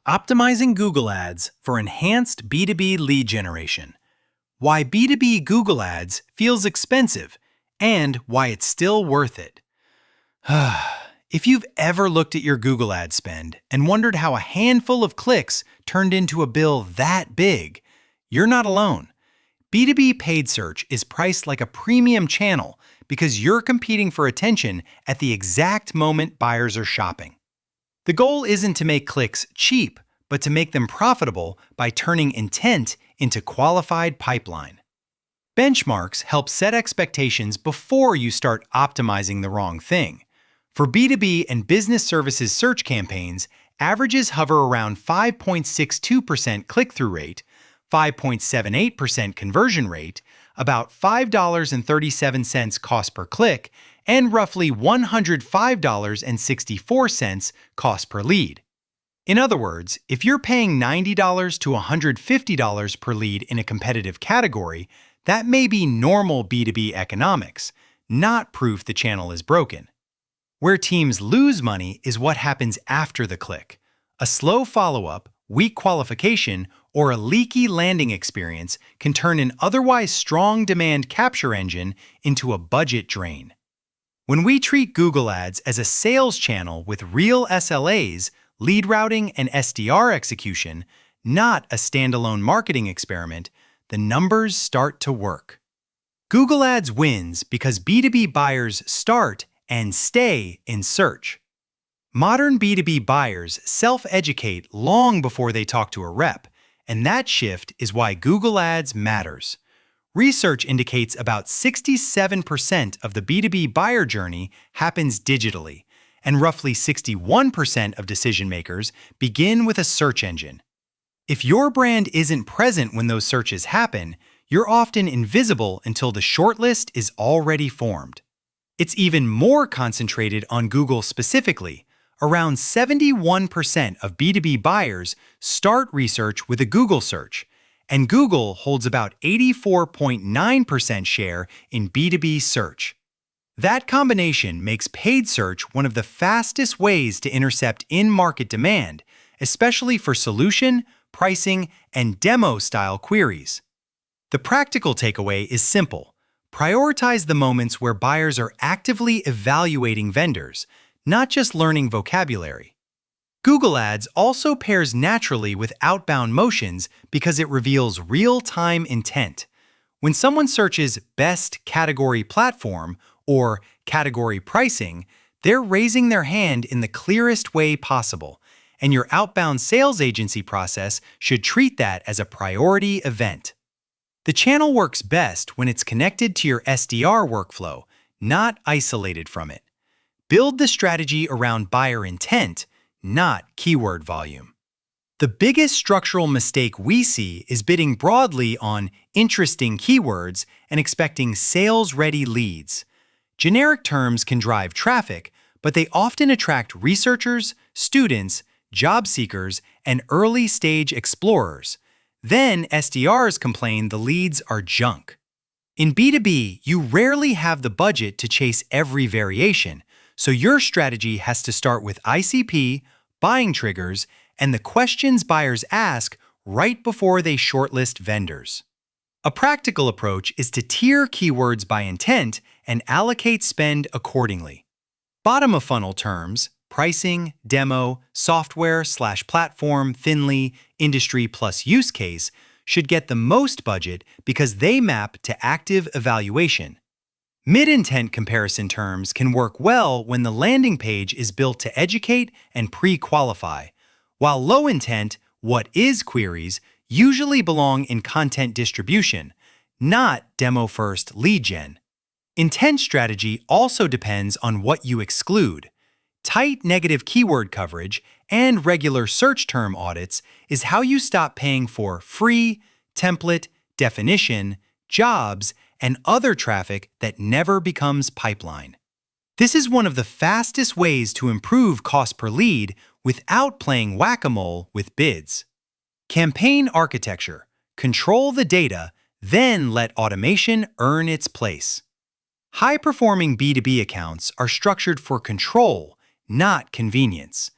Optimizing Google Ads for enhanced B2B lead generation. Why B2B Google Ads feels expensive and why it's still worth it. If you've ever looked at your Google Ad spend and wondered how a handful of clicks turned into a bill that big, you're not alone. B2B paid search is priced like a premium channel because you're competing for attention at the exact moment buyers are shopping. The goal isn't to make clicks cheap, but to make them profitable by turning intent into qualified pipeline. Benchmarks help set expectations before you start optimizing the wrong thing. For B2B and business services search campaigns, averages hover around 5.62% click-through rate, 5.78% conversion rate, about $5.37 cost per click, and roughly $105.64 cost per lead. In other words, if you're paying $90 to $150 per lead in a competitive category, that may be normal B2B economics, not proof the channel is broken. Where teams lose money is what happens after the click. A slow follow-up, weak qualification, or a leaky landing experience can turn an otherwise strong demand capture engine into a budget drain. When we treat Google Ads as a sales channel with real SLAs, lead routing, and SDR execution, not a standalone marketing experiment, the numbers start to work. Google Ads wins because B2B buyers start and stay in search. Modern B2B buyers self-educate long before they talk to a rep, and that shift is why Google Ads matters. Research indicates about 67% of the B2B buyer journey happens digitally, and roughly 61% of decision makers begin with a search engine. If your brand isn't present when those searches happen, you're often invisible until the shortlist is already formed. It's even more concentrated on Google specifically. Around 71% of B2B buyers start research with a Google search, and Google holds about 84.9% share in B2B search. That combination makes paid search one of the fastest ways to intercept in-market demand, especially for solution, pricing, and demo-style queries. The practical takeaway is simple. Prioritize the moments where buyers are actively evaluating vendors, not just learning vocabulary. Google Ads also pairs naturally with outbound motions because it reveals real-time intent. When someone searches best category platform or category pricing, they're raising their hand in the clearest way possible, and your outbound sales agency process should treat that as a priority event. The channel works best when it's connected to your SDR workflow, not isolated from it. Build the strategy around buyer intent, not keyword volume. The biggest structural mistake we see is bidding broadly on interesting keywords and expecting sales-ready leads. Generic terms can drive traffic, but they often attract researchers, students, job seekers, and early-stage explorers. Then SDRs complain the leads are junk. In B2B, you rarely have the budget to chase every variation, so your strategy has to start with ICP, buying triggers, and the questions buyers ask right before they shortlist vendors. A practical approach is to tier keywords by intent and allocate spend accordingly. Bottom-of-funnel terms, pricing, demo, software/platform, thinly, industry plus use case, should get the most budget because they map to active evaluation. Mid-intent comparison terms can work well when the landing page is built to educate and pre-qualify, while low-intent, what is queries, usually belong in content distribution, not demo-first lead gen. Intent strategy also depends on what you exclude. Tight negative keyword coverage and regular search term audits is how you stop paying for free, template, definition, jobs, and other traffic that never becomes pipeline. This is one of the fastest ways to improve cost per lead without playing whack-a-mole with bids. Campaign architecture. Control the data, then let automation earn its place. High-performing B2B accounts are structured for control, not convenience.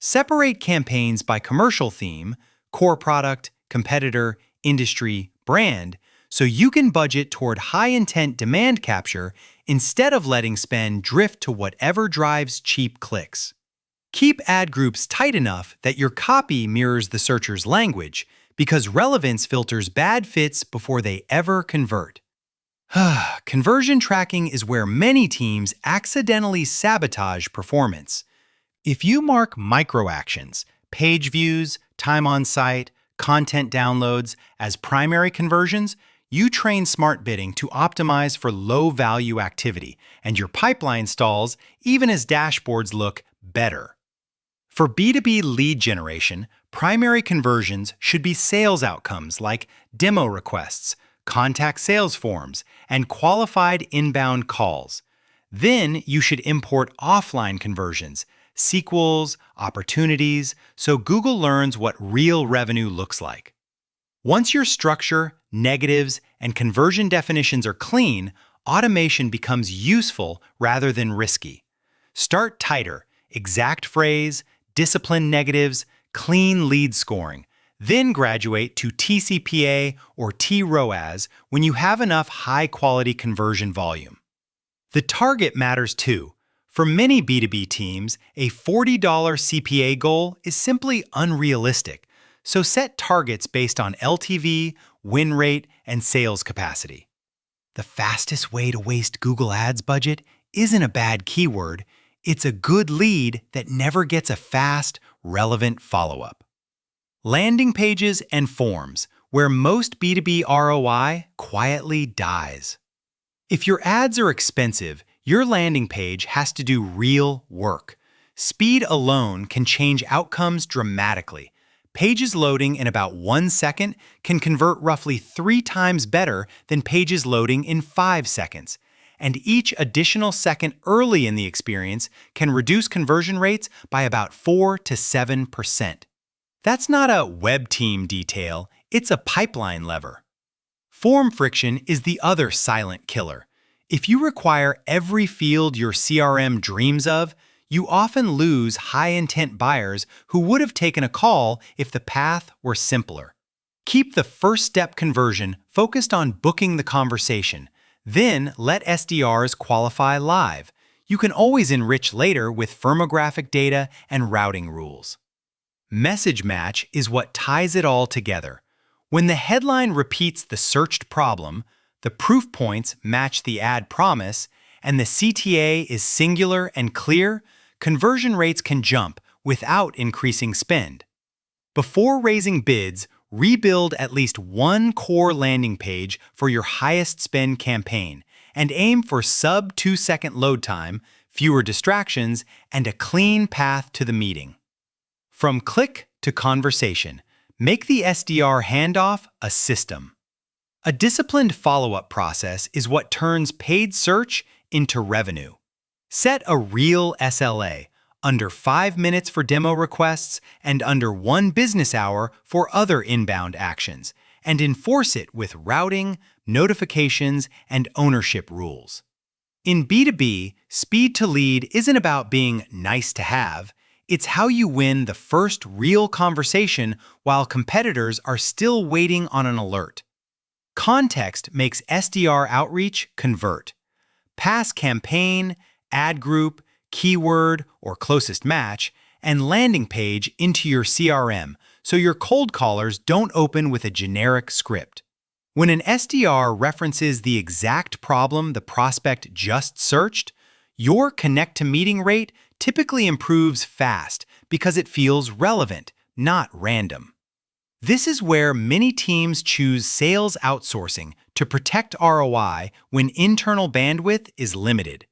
Separate campaigns by commercial theme, core product, competitor, industry, brand, so you can budget toward high-intent demand capture instead of letting spend drift to whatever drives cheap clicks. Keep ad groups tight enough that your copy mirrors the searcher's language, because relevance filters bad fits before they ever convert. Conversion tracking is where many teams accidentally sabotage performance. If you mark microactions, page views, time on site, content downloads as primary conversions, you train smart bidding to optimize for low-value activity, and your pipeline stalls even as dashboards look better. For B2B lead generation, primary conversions should be sales outcomes like demo requests, contact sales forms, and qualified inbound calls. Then you should import offline conversions, sequels, opportunities, so Google learns what real revenue looks like. Once your structure, negatives, and conversion definitions are clean, automation becomes useful rather than risky. Start tighter, exact phrase, discipline negatives, clean lead scoring. Then graduate to TCPA or TROAS when you have enough high-quality conversion volume. The target matters too. For many B2B teams, a $40 CPA goal is simply unrealistic, so set targets based on LTV, win rate, and sales capacity. The fastest way to waste Google Ads budget isn't a bad keyword, it's a good lead that never gets a fast, relevant follow-up. Landing pages and forms, where most B2B ROI quietly dies. If your ads are expensive, your landing page has to do real work. Speed alone can change outcomes dramatically. Pages loading in about 1 second can convert roughly 3 times better than pages loading in 5 seconds. And each additional second early in the experience can reduce conversion rates by about 4 to 7%. That's not a web team detail, it's a pipeline lever. Form friction is the other silent killer. If you require every field your CRM dreams of, you often lose high-intent buyers who would have taken a call if the path were simpler. Keep the first-step conversion focused on booking the conversation. Then let SDRs qualify live. You can always enrich later with firmographic data and routing rules. Message match is what ties it all together. When the headline repeats the searched problem, the proof points match the ad promise, and the CTA is singular and clear, conversion rates can jump without increasing spend. Before raising bids, rebuild at least one core landing page for your highest spend campaign and aim for sub 2-second load time, fewer distractions, and a clean path to the meeting. From click to conversation, make the SDR handoff a system. A disciplined follow-up process is what turns paid search into revenue. Set a real SLA, under 5 minutes for demo requests and under 1 business hour for other inbound actions, and enforce it with routing, notifications, and ownership rules. In B2B, speed to lead isn't about being nice to have, it's how you win the first real conversation while competitors are still waiting on an alert. Context makes SDR outreach convert. Pass campaign, ad group, keyword, or closest match, and landing page into your CRM so your cold callers don't open with a generic script. When an SDR references the exact problem the prospect just searched, your connect-to-meeting rate typically improves fast because it feels relevant, not random. This is where many teams choose sales outsourcing to protect ROI when internal bandwidth is limited.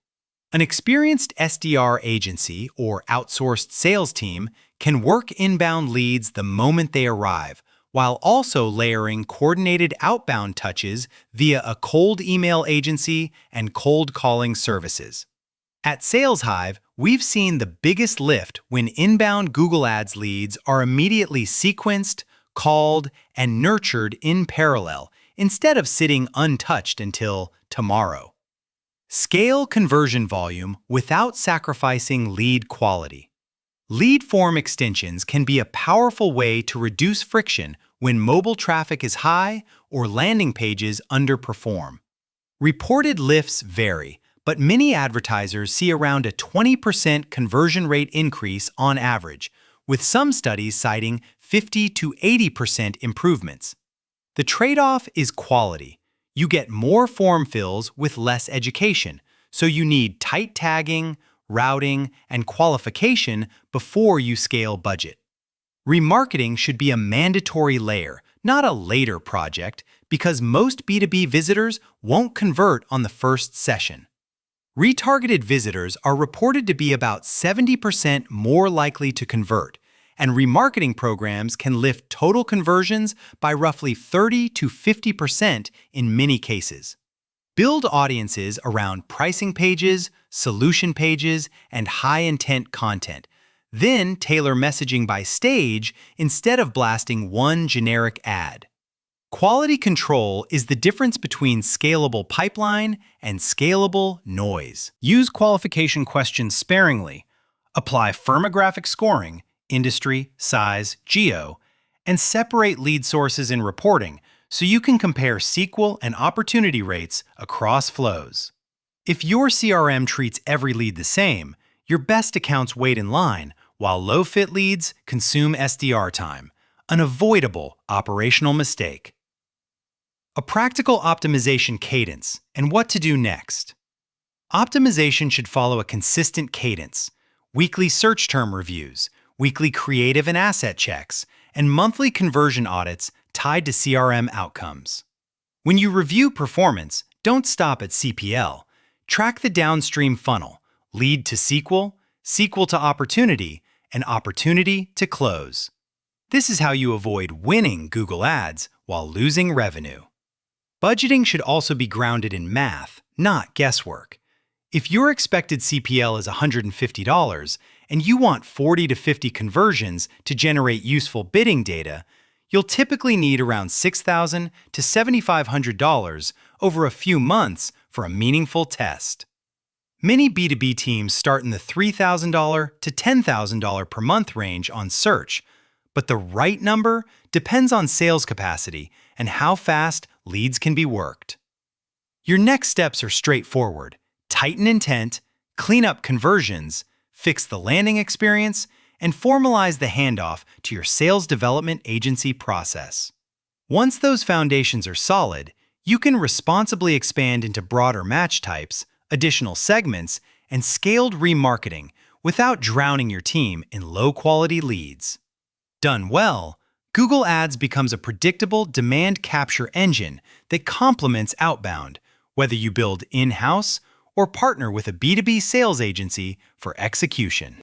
An experienced SDR agency or outsourced sales team can work inbound leads the moment they arrive, while also layering coordinated outbound touches via a cold email agency and cold calling services. At SalesHive, we've seen the biggest lift when inbound Google Ads leads are immediately sequenced, called, and nurtured in parallel instead of sitting untouched until tomorrow. Scale conversion volume without sacrificing lead quality. Lead form extensions can be a powerful way to reduce friction when mobile traffic is high or landing pages underperform. Reported lifts vary, but many advertisers see around a 20% conversion rate increase on average, with some studies citing 50 to 80% improvements. The trade-off is quality. You get more form fills with less education, so you need tight tagging, routing, and qualification before you scale budget. Remarketing should be a mandatory layer, not a later project, because most B2B visitors won't convert on the first session. Retargeted visitors are reported to be about 70% more likely to convert, and remarketing programs can lift total conversions by roughly 30 to 50% in many cases. Build audiences around pricing pages, solution pages, and high-intent content. Then tailor messaging by stage instead of blasting one generic ad. Quality control is the difference between scalable pipeline and scalable noise. Use qualification questions sparingly. Apply firmographic scoring, industry, size, geo, and separate lead sources in reporting so you can compare SQL and opportunity rates across flows. If your CRM treats every lead the same, your best accounts wait in line while low-fit leads consume SDR time, an avoidable operational mistake. A practical optimization cadence and what to do next. Optimization should follow a consistent cadence: weekly search term reviews, weekly creative and asset checks, and monthly conversion audits tied to CRM outcomes. When you review performance, don't stop at CPL. Track the downstream funnel: lead to SQL, SQL to opportunity, and opportunity to close. This is how you avoid winning Google Ads while losing revenue. Budgeting should also be grounded in math, not guesswork. If your expected CPL is $150 and you want 40 to 50 conversions to generate useful bidding data, you'll typically need around $6,000 to $7,500 over a few months for a meaningful test. Many B2B teams start in the $3,000 to $10,000 per month range on search, but the right number depends on sales capacity and how fast leads can be worked. Your next steps are straightforward: tighten intent, clean up conversions, fix the landing experience, and formalize the handoff to your sales development agency process. Once those foundations are solid, you can responsibly expand into broader match types, additional segments, and scaled remarketing without drowning your team in low-quality leads. Done well, Google Ads becomes a predictable demand capture engine that complements outbound, whether you build in-house or partner with a B2B sales agency for execution.